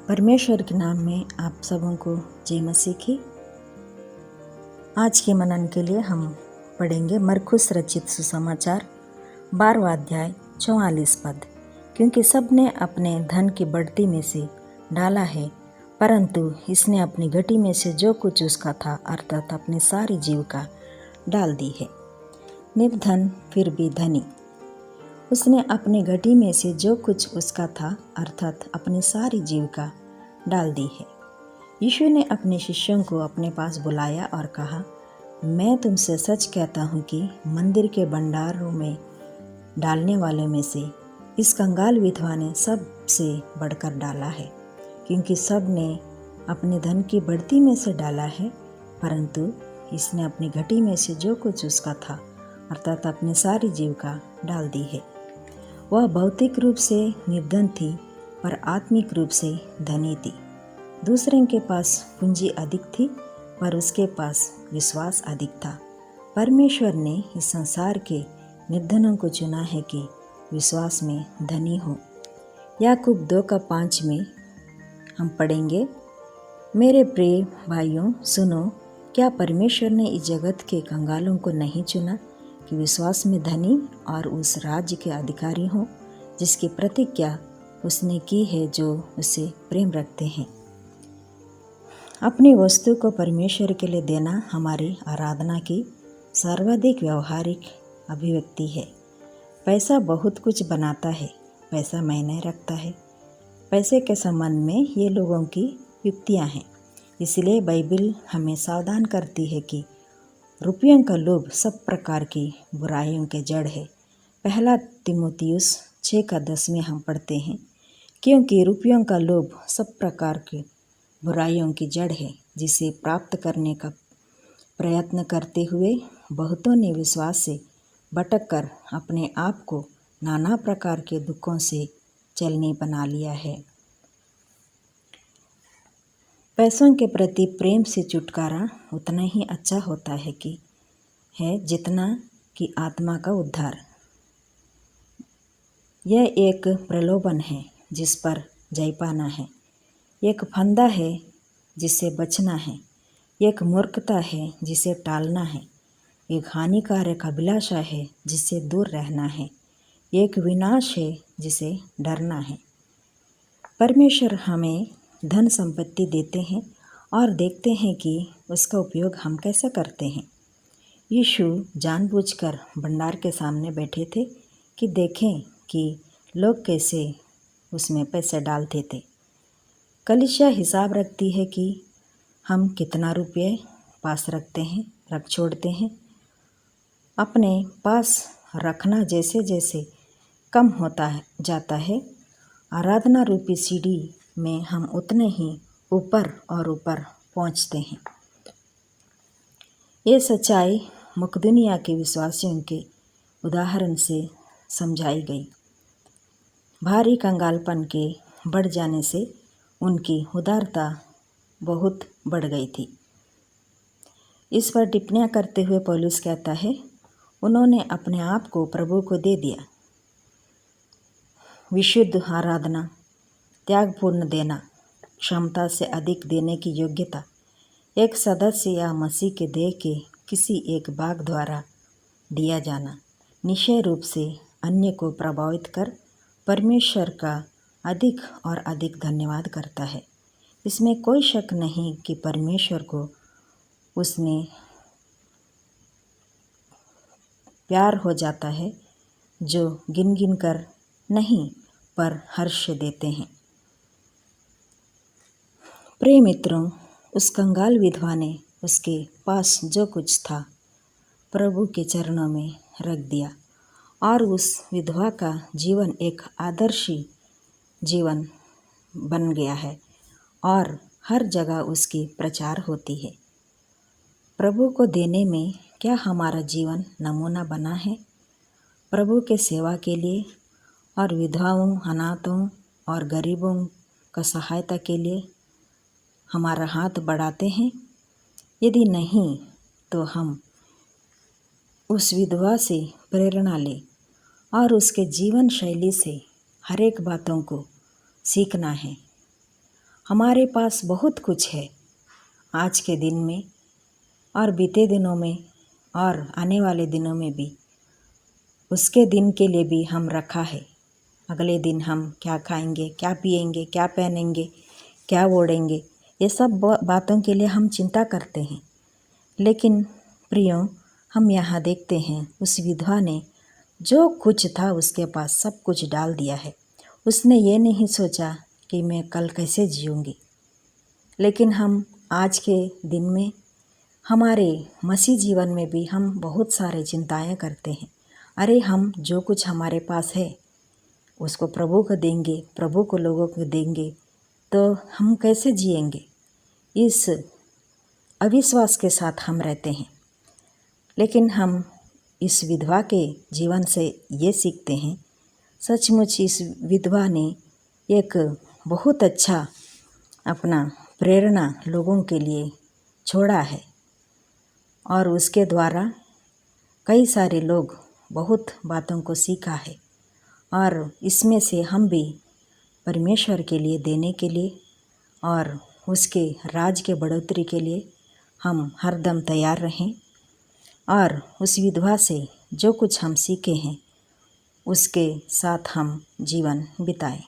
परमेश्वर के नाम में आप सबों को जय मसीह की। आज के मनन के लिए हम पढ़ेंगे मरकुस रचित सुसमाचार 12वां अध्याय 44 पद। क्योंकि सब ने अपने धन की बढ़ती में से डाला है, परंतु इसने अपनी घटी में से जो कुछ उसका था अर्थात अपनी सारी जीविका डाल दी है। निर्धन फिर भी धनी, उसने अपनी घटी में से जो कुछ उसका था अर्थात अपनी सारी जीविका डाल दी है। यीशु ने अपने शिष्यों को अपने पास बुलाया और कहा, मैं तुमसे सच कहता हूँ कि मंदिर के भंडारों में डालने वाले में से इस कंगाल विधवा ने सबसे बढ़कर डाला है, क्योंकि सब ने अपने धन की बढ़ती में से डाला है, परंतु इसने अपनी घटी में से जो कुछ उसका था अर्थात अपनी सारी जीविका डाल दी है। वह भौतिक रूप से निर्धन थी, पर आत्मिक रूप से धनी थी। दूसरे के पास पूंजी अधिक थी, पर उसके पास विश्वास अधिक था। परमेश्वर ने इस संसार के निर्धनों को चुना है कि विश्वास में धनी हो। याकूब 2:5 में हम पढ़ेंगे, मेरे प्रिय भाइयों सुनो, क्या परमेश्वर ने इस जगत के कंगालों को नहीं चुना कि विश्वास में धनी और उस राज्य के अधिकारी हों जिसकी प्रतिज्ञा उसने की है जो उसे प्रेम रखते हैं। अपनी वस्तु को परमेश्वर के लिए देना हमारी आराधना की सर्वाधिक व्यवहारिक अभिव्यक्ति है। पैसा बहुत कुछ बनाता है, पैसा मायने रखता है। पैसे के संबंध में ये लोगों की युक्तियाँ हैं। इसलिए बाइबल हमें सावधान करती है कि रुपयों का लोभ सब प्रकार की बुराइयों के जड़ है। पहला तीमुथियुस 6:10 में हम पढ़ते हैं, क्योंकि रुपयों का लोभ सब प्रकार की बुराइयों की जड़ है, जिसे प्राप्त करने का प्रयत्न करते हुए बहुतों ने विश्वास से भटक कर अपने आप को नाना प्रकार के दुखों से चलनी बना लिया है। पैसों के प्रति प्रेम से छुटकारा उतना ही अच्छा होता है जितना कि आत्मा का उद्धार। यह एक प्रलोभन है जिस पर जय पाना है, एक फंदा है जिससे बचना है, एक मूर्खता है जिसे टालना है, एक हानिकारक अभिलाषा है जिससे दूर रहना है, एक विनाश है जिसे डरना है। परमेश्वर हमें धन संपत्ति देते हैं और देखते हैं कि उसका उपयोग हम कैसे करते हैं। यीशु जानबूझकर भंडार के सामने बैठे थे कि देखें कि लोग कैसे उसमें पैसे डालते थे। कलीसिया हिसाब रखती है कि हम कितना रुपये पास रख छोड़ते हैं। अपने पास रखना जैसे जैसे कम होता जाता है, आराधना रूपी सीढ़ी में हम उतने ही ऊपर और ऊपर पहुंचते हैं। ये सच्चाई मकदूनिया के विश्वासियों के उदाहरण से समझाई गई। भारी कंगालपन के बढ़ जाने से उनकी उदारता बहुत बढ़ गई थी। इस पर टिप्पणियाँ करते हुए पौलुस कहता है, उन्होंने अपने आप को प्रभु को दे दिया। विशुद्ध आराधना, त्यागपूर्ण देना, क्षमता से अधिक देने की योग्यता एक सदस्य या मसीह के देह के किसी एक भाग द्वारा दिया जाना निश्चय रूप से अन्य को प्रभावित कर परमेश्वर का अधिक और अधिक धन्यवाद करता है। इसमें कोई शक नहीं कि परमेश्वर को उसमें प्यार हो जाता है जो गिन गिन कर नहीं पर हर्ष देते हैं। प्रिय मित्रों, उस कंगाल विधवा ने उसके पास जो कुछ था प्रभु के चरणों में रख दिया और उस विधवा का जीवन एक आदर्शी जीवन बन गया है और हर जगह उसकी प्रचार होती है। प्रभु को देने में क्या हमारा जीवन नमूना बना है? प्रभु के सेवा के लिए और विधवाओं, अनाथों और गरीबों का सहायता के लिए हमारा हाथ बढ़ाते हैं? यदि नहीं तो हम उस विधवा से प्रेरणा लें और उसके जीवन शैली से हर एक बातों को सीखना है। हमारे पास बहुत कुछ है आज के दिन में और बीते दिनों में और आने वाले दिनों में भी। उसके दिन के लिए भी हम रखा है। अगले दिन हम क्या खाएंगे, क्या पिएंगे, क्या पहनेंगे, क्या ओढ़ेंगे, ये सब बातों के लिए हम चिंता करते हैं। लेकिन प्रियो, हम यहाँ देखते हैं उस विधवा ने जो कुछ था उसके पास सब कुछ डाल दिया है। उसने ये नहीं सोचा कि मैं कल कैसे जीऊँगी। लेकिन हम आज के दिन में हमारे मसीह जीवन में भी हम बहुत सारे चिंताएं करते हैं। अरे हम जो कुछ हमारे पास है उसको प्रभु को देंगे, प्रभु को लोगों को देंगे तो हम कैसे जिएंगे। इस अविश्वास के साथ हम रहते हैं। लेकिन हम इस विधवा के जीवन से ये सीखते हैं, सचमुच इस विधवा ने एक बहुत अच्छा अपना प्रेरणा लोगों के लिए छोड़ा है और उसके द्वारा कई सारे लोग बहुत बातों को सीखा है। और इसमें से हम भी परमेश्वर के लिए देने के लिए और उसके राज के बढ़ोतरी के लिए हम हरदम तैयार रहें और उस विधवा से जो कुछ हम सीखे हैं उसके साथ हम जीवन बिताएं।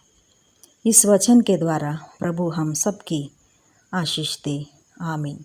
इस वचन के द्वारा प्रभु हम सबकी आशीष दे। आमीन।